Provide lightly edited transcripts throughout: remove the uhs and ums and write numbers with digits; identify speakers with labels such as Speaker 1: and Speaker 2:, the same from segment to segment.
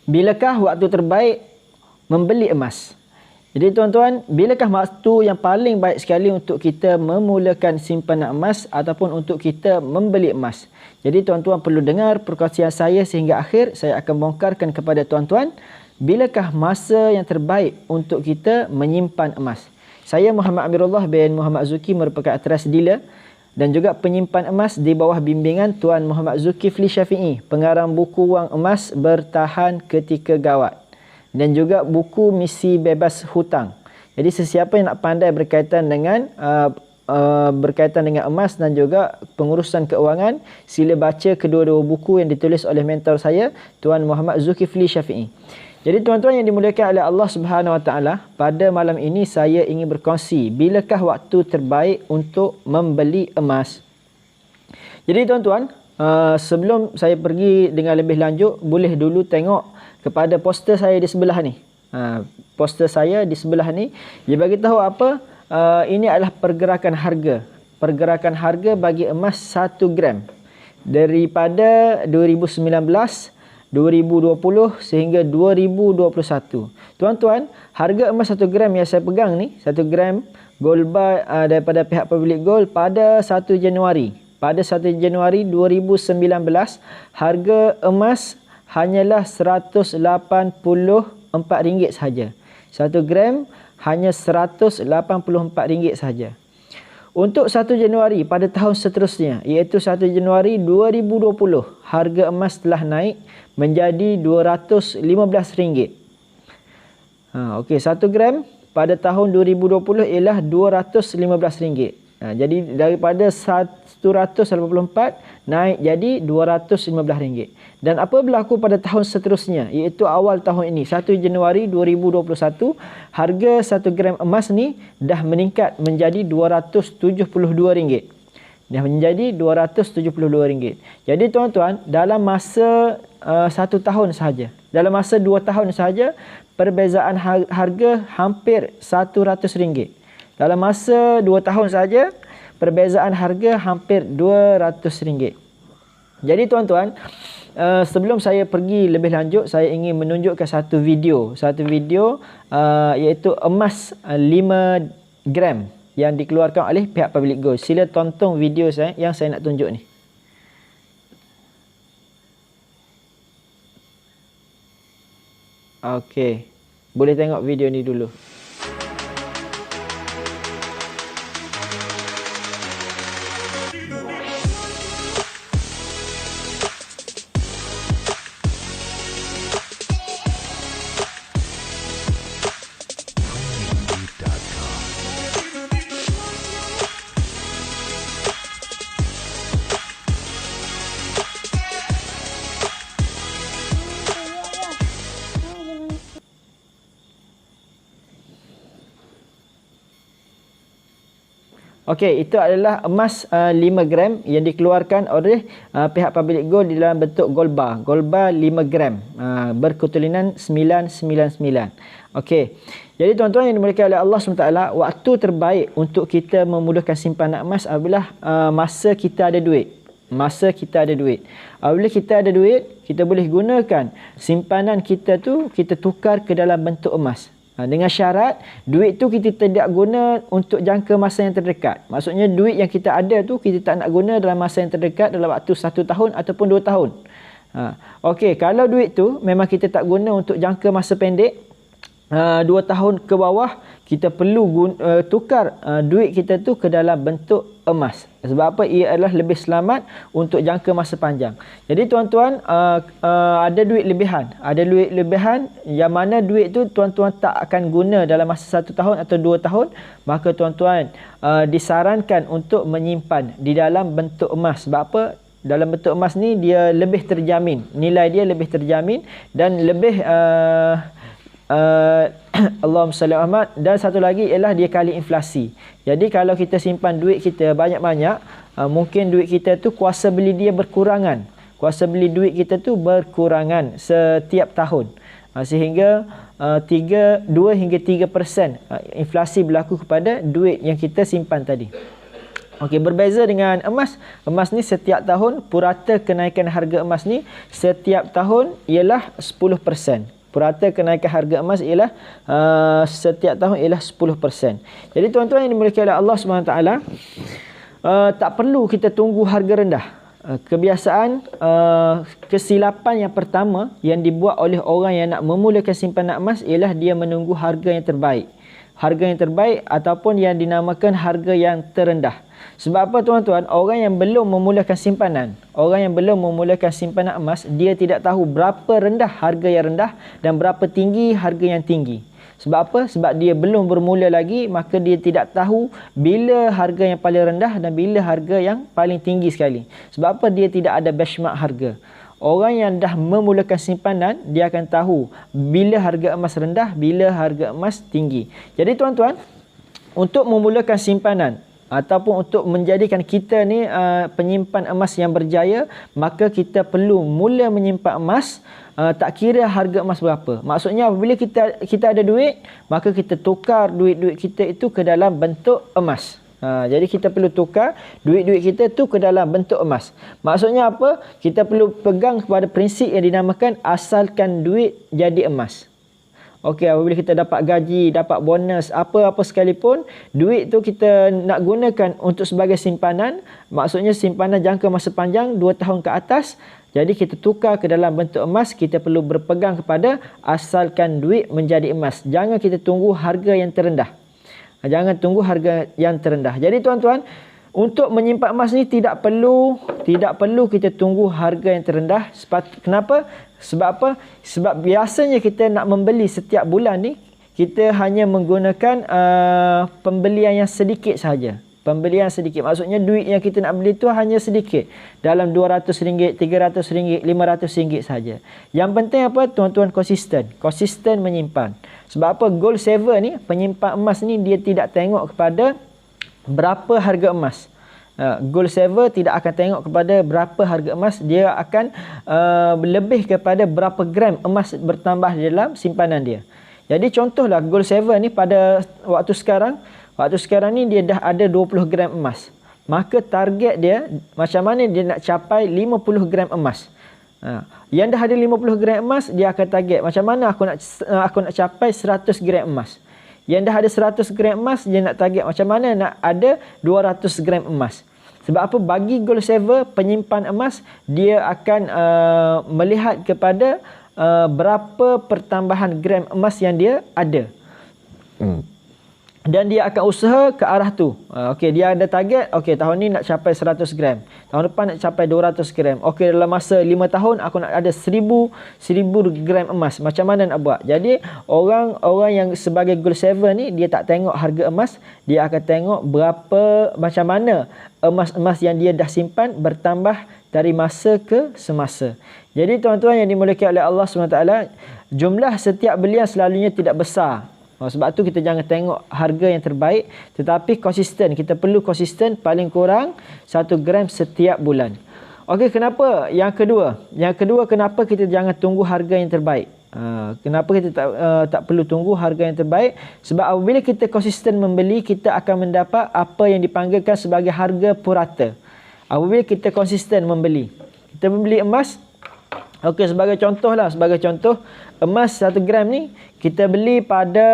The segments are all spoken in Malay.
Speaker 1: bilakah waktu terbaik membeli emas? Jadi tuan-tuan, bilakah waktu yang paling baik sekali untuk kita memulakan simpanan emas ataupun untuk kita membeli emas? Jadi tuan-tuan perlu dengar perkongsian saya sehingga akhir. Saya akan bongkarkan kepada tuan-tuan bilakah masa yang terbaik untuk kita menyimpan emas. Saya Muhammad Amirullah bin Muhammad Zuki merupakan authorized dealer dan juga penyimpan emas di bawah bimbingan Tuan Muhammad Zulkifli Syafi'i, pengarang buku Wang Emas Bertahan Ketika Gawat dan juga buku Misi Bebas Hutang. Jadi sesiapa yang nak pandai berkaitan dengan emas dan juga pengurusan keuangan, sila baca kedua-dua buku yang ditulis oleh mentor saya, Tuan Muhammad Zulkifli Syafi'i. Jadi tuan-tuan yang dimuliakan oleh Allah Subhanahu Wa Taala, pada malam ini saya ingin berkongsi bilakah waktu terbaik untuk membeli emas. Jadi tuan-tuan, sebelum saya pergi dengan lebih lanjut, boleh dulu tengok kepada poster saya di sebelah ni. Poster saya di sebelah ni, dia bagi tahu apa? Ini adalah pergerakan harga. Pergerakan harga bagi emas 1 gram daripada 2019, 2020 sehingga 2021. Tuan-tuan, harga emas 1 gram yang saya pegang ni, 1 gram gold bar daripada pihak Public Gold pada 1 Januari. Pada 1 Januari 2019, harga emas hanyalah RM184 sahaja. 1 gram hanya RM184 sahaja. Untuk 1 Januari pada tahun seterusnya, iaitu 1 Januari 2020, harga emas telah naik menjadi RM215. Okey, 1 gram pada tahun 2020 ialah RM215. Jadi daripada 184 naik jadi RM215. Dan apa berlaku pada tahun seterusnya, iaitu awal tahun ini, 1 Januari 2021, harga 1 gram emas ni dah meningkat menjadi RM272. Dah menjadi RM272. Jadi tuan-tuan, dalam masa 1 tahun sahaja, dalam masa 2 tahun sahaja, perbezaan harga hampir RM100. Dalam masa 2 tahun saja, perbezaan harga hampir RM200. Jadi tuan-tuan, sebelum saya pergi lebih lanjut, saya ingin menunjukkan satu video iaitu emas 5 gram yang dikeluarkan oleh pihak Public Gold. Sila tonton video saya yang saya nak tunjuk ni. Okey, boleh tengok video ni dulu. Okey, itu adalah emas 5 gram yang dikeluarkan oleh pihak Public Gold di dalam bentuk gold bar. Gold bar 5 gram berketulinan 999. Okey. Jadi tuan-tuan yang dimuliakan oleh Allah SWT, waktu terbaik untuk kita memudahkan simpanan emas adalah masa kita ada duit. Masa kita ada duit. Apabila kita ada duit, kita boleh gunakan simpanan kita tu, kita tukar ke dalam bentuk emas. Dengan syarat duit tu kita tidak guna untuk jangka masa yang terdekat. Maksudnya duit yang kita ada tu kita tak nak guna dalam masa yang terdekat, dalam waktu 1 tahun ataupun 2 tahun. Okey, kalau duit tu memang kita tak guna untuk jangka masa pendek, 2 tahun ke bawah, kita perlu tukar duit kita tu ke dalam bentuk emas. Sebab apa? Ia adalah lebih selamat untuk jangka masa panjang. Jadi tuan-tuan, ada duit lebihan. Ada duit lebihan yang mana duit tu tuan-tuan tak akan guna dalam masa 1 tahun atau 2 tahun. Maka tuan-tuan disarankan untuk menyimpan di dalam bentuk emas. Sebab apa? Dalam bentuk emas ni dia lebih terjamin. Nilai dia lebih terjamin dan lebih Allahumma salli Ahmad. Dan satu lagi ialah dia kali inflasi. Jadi kalau kita simpan duit kita banyak-banyak, mungkin duit kita tu kuasa beli dia berkurangan. Kuasa beli duit kita tu berkurangan setiap tahun. Sehingga 2 hingga 3% inflasi berlaku kepada duit yang kita simpan tadi. Okey, berbeza dengan emas. Emas ni setiap tahun purata kenaikan harga emas ni setiap tahun ialah 10%. Purata kenaikan harga emas ialah setiap tahun ialah 10%. Jadi tuan-tuan yang dimuliakan oleh Allah Subhanahu taala, tak perlu kita tunggu harga rendah. Kebiasaan kesilapan yang pertama yang dibuat oleh orang yang nak memulakan simpanan emas ialah dia menunggu harga yang terbaik. Harga yang terbaik ataupun yang dinamakan harga yang terendah. Sebab apa tuan-tuan? Orang yang belum memulakan simpanan, orang yang belum memulakan simpanan emas, dia tidak tahu berapa rendah harga yang rendah dan berapa tinggi harga yang tinggi. Sebab apa? Sebab dia belum bermula lagi, maka dia tidak tahu bila harga yang paling rendah dan bila harga yang paling tinggi sekali. Sebab apa? Dia tidak ada benchmark harga. Orang yang dah memulakan simpanan, dia akan tahu bila harga emas rendah, bila harga emas tinggi. Jadi tuan-tuan, untuk memulakan simpanan ataupun untuk menjadikan kita ni penyimpan emas yang berjaya, maka kita perlu mula menyimpan emas, tak kira harga emas berapa. Maksudnya apabila kita ada duit, maka kita tukar duit-duit kita itu ke dalam bentuk emas. Jadi kita perlu tukar duit-duit kita tu ke dalam bentuk emas. Maksudnya apa? Kita perlu pegang kepada prinsip yang dinamakan asalkan duit jadi emas. Okey, apabila kita dapat gaji, dapat bonus, apa-apa sekalipun, duit tu kita nak gunakan untuk sebagai simpanan. Maksudnya simpanan jangka masa panjang 2 tahun ke atas. Jadi kita tukar ke dalam bentuk emas, kita perlu berpegang kepada asalkan duit menjadi emas. Jangan kita tunggu harga yang terendah. Jangan tunggu harga yang terendah. Jadi tuan-tuan, untuk menyimpan emas ni tidak perlu kita tunggu harga yang terendah. Kenapa? Sebab apa? Sebab biasanya kita nak membeli setiap bulan ni, kita hanya menggunakan pembelian yang sedikit sahaja. Pembelian sedikit. Maksudnya duit yang kita nak beli tu hanya sedikit. Dalam RM200, RM300, RM500 saja. Yang penting apa? Tuan-tuan konsisten. Konsisten menyimpan. Sebab apa? Gold saver ni, penyimpan emas ni, dia tidak tengok kepada berapa harga emas. Gold saver tidak akan tengok kepada berapa harga emas. Dia akan lebih kepada berapa gram emas bertambah di dalam simpanan dia. Jadi contohlah gold saver ni pada waktu sekarang ni dia dah ada 20 gram emas. Maka target dia macam mana dia nak capai 50 gram emas. Yang dah ada 50 gram emas, dia akan target macam mana aku nak capai 100 gram emas. Yang dah ada 100 gram emas, dia nak target macam mana nak ada 200 gram emas. Sebab apa? Bagi gold saver, penyimpan emas, dia akan melihat kepada berapa pertambahan gram emas yang dia ada. Dan dia akan usaha ke arah tu. Okey, dia ada target, okey, tahun ni nak capai 100 gram. Tahun depan nak capai 200 gram. Okey, dalam masa 5 tahun aku nak ada 1000 gram emas. Macam mana nak buat? Jadi, orang yang sebagai gold saver ni, dia tak tengok harga emas, dia akan tengok macam mana emas-emas yang dia dah simpan bertambah dari masa ke semasa. Jadi, tuan-tuan yang dimuliakan oleh Allah SWT, jumlah setiap belian selalunya tidak besar. Sebab tu kita jangan tengok harga yang terbaik, tetapi konsisten. Kita perlu konsisten paling kurang 1 gram setiap bulan. Okey, kenapa? Yang kedua, kenapa kita jangan tunggu harga yang terbaik? Kenapa kita tak perlu tunggu harga yang terbaik? Sebab apabila kita konsisten membeli, kita akan mendapat apa yang dipanggilkan sebagai harga purata. Apabila kita konsisten membeli, kita membeli emas. Okey, sebagai contoh, emas 1 gram ni kita beli pada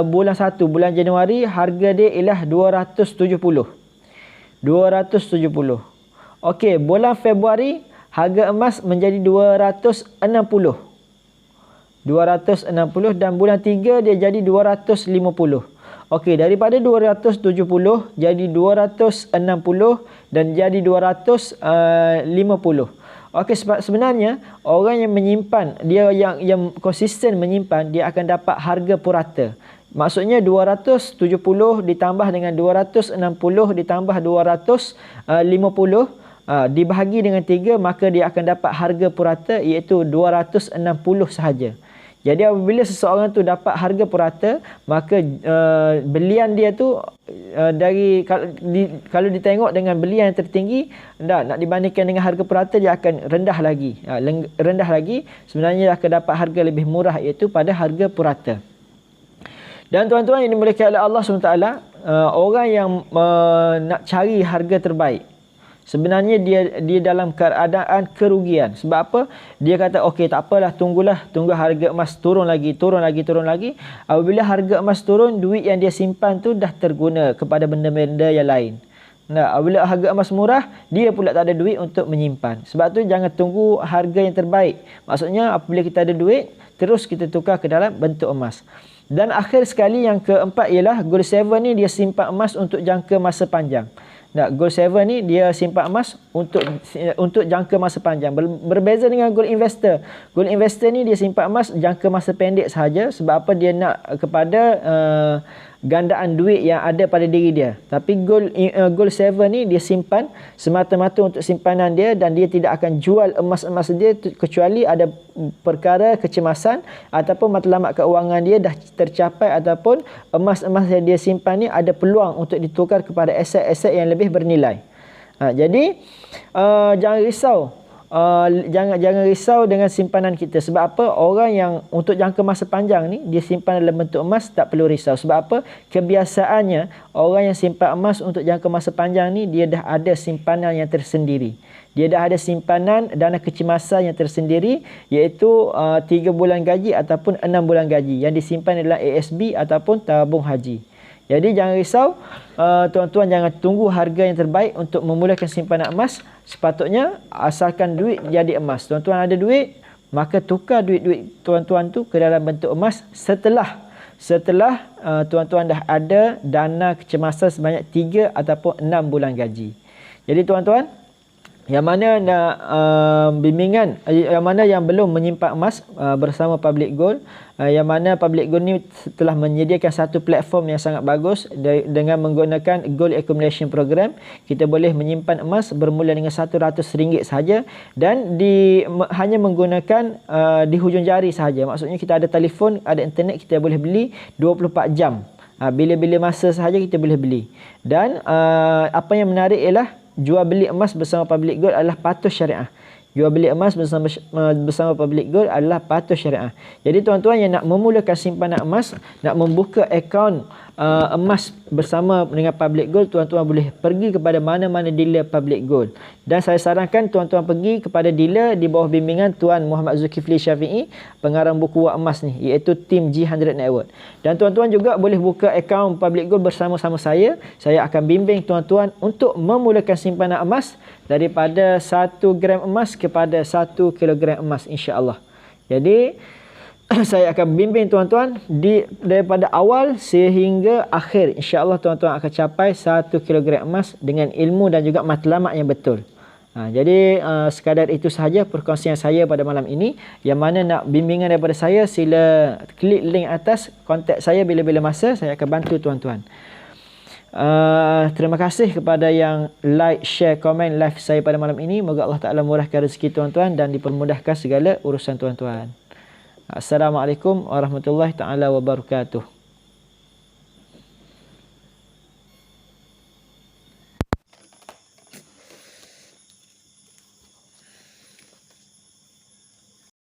Speaker 1: bulan Januari, harga dia ialah 270. Okey, bulan Februari harga emas menjadi 260 dan bulan 3 dia jadi 250. Okey, daripada 270 jadi 260 dan jadi 250. Okey, sebenarnya orang yang menyimpan, dia yang konsisten menyimpan, dia akan dapat harga purata. Maksudnya 270 ditambah dengan 260 ditambah 250 dibahagi dengan 3, maka dia akan dapat harga purata iaitu 260 sahaja. Jadi apabila seseorang tu dapat harga purata, maka belian dia tu kalau ditengok dengan belian yang tertinggi, nak dibandingkan dengan harga purata, dia akan rendah lagi. Sebenarnya dia akan dapat harga lebih murah iaitu pada harga purata. Dan tuan-tuan yang dimuliakan oleh Allah SWT, orang yang nak cari harga terbaik, sebenarnya dia dalam keadaan kerugian. Sebab apa? Dia kata, okey, tak apalah, tunggu harga emas turun lagi. Apabila harga emas turun, duit yang dia simpan tu dah terguna kepada benda-benda yang lain. Nah, apabila harga emas murah, dia pula tak ada duit untuk menyimpan. Sebab tu jangan tunggu harga yang terbaik. Maksudnya apabila kita ada duit, terus kita tukar ke dalam bentuk emas. Dan akhir sekali yang keempat ialah Gold 7 ni dia simpan emas untuk jangka masa panjang. Nah, Gold 7 ni dia simpan emas untuk jangka masa panjang. Berbeza dengan Gold Investor. Gold Investor ni dia simpan emas jangka masa pendek sahaja. Sebab apa? Dia nak kepada gandaan duit yang ada pada diri dia. Tapi Gold 7 ni dia simpan semata-mata untuk simpanan dia, dan dia tidak akan jual emas-emas dia kecuali ada perkara kecemasan ataupun matlamat keuangan dia dah tercapai, ataupun emas-emas yang dia simpan ni ada peluang untuk ditukar kepada aset-aset yang lebih bernilai. Jadi jangan risau. Jangan risau dengan simpanan kita. Sebab apa? Orang yang untuk jangka masa panjang ni dia simpan dalam bentuk emas, tak perlu risau. Sebab apa? Kebiasaannya orang yang simpan emas untuk jangka masa panjang ni dia dah ada simpanan yang tersendiri. Dia dah ada simpanan dana kecemasan yang tersendiri, iaitu 3 bulan gaji ataupun 6 bulan gaji yang disimpan dalam ASB ataupun tabung haji. Jadi jangan risau, tuan-tuan jangan tunggu harga yang terbaik untuk memulakan simpanan emas. Sepatutnya asalkan duit jadi emas. Tuan-tuan ada duit, maka tukar duit-duit tuan-tuan tu ke dalam bentuk emas setelah tuan-tuan dah ada dana kecemasan sebanyak 3 ataupun 6 bulan gaji. Jadi tuan-tuan yang mana nak bimbingan, yang mana yang belum menyimpan emas bersama Public Gold, yang mana Public Gold ni telah menyediakan satu platform yang sangat bagus dengan menggunakan Gold Accumulation Program. Kita boleh menyimpan emas bermula dengan RM100 sahaja, dan hanya menggunakan di hujung jari sahaja. Maksudnya kita ada telefon, ada internet, kita boleh beli 24 jam. Bila-bila masa sahaja kita boleh beli. Dan apa yang menarik ialah jual beli emas bersama Public Gold adalah patuh syariah. Jual beli emas bersama Public Gold adalah patuh syariah. Jadi tuan-tuan yang nak memulakan simpanan emas, nak membuka akaun emas bersama dengan Public Gold, tuan-tuan boleh pergi kepada mana-mana dealer Public Gold. Dan saya sarankan tuan-tuan pergi kepada dealer di bawah bimbingan Tuan Muhammad Zulkifli Syafi'i, pengarang buku Wak Emas ni, iaitu tim G100 Network. Dan tuan-tuan juga boleh buka akaun Public Gold bersama-sama saya. Saya akan bimbing tuan-tuan untuk memulakan simpanan emas daripada 1 gram emas kepada 1 kilogram emas, insya-Allah. Jadi saya akan bimbing tuan-tuan daripada awal sehingga akhir. InsyaAllah tuan-tuan akan capai 1 kilogram emas dengan ilmu dan juga matlamat yang betul. Jadi sekadar itu sahaja perkongsian saya pada malam ini. Yang mana nak bimbingan daripada saya, sila klik link atas, kontak saya bila-bila masa, saya akan bantu tuan-tuan. Terima kasih kepada yang like, share, komen live saya pada malam ini. Moga Allah Ta'ala murahkan rezeki tuan-tuan dan dipermudahkan segala urusan tuan-tuan. Assalamualaikum warahmatullahi taala wabarakatuh.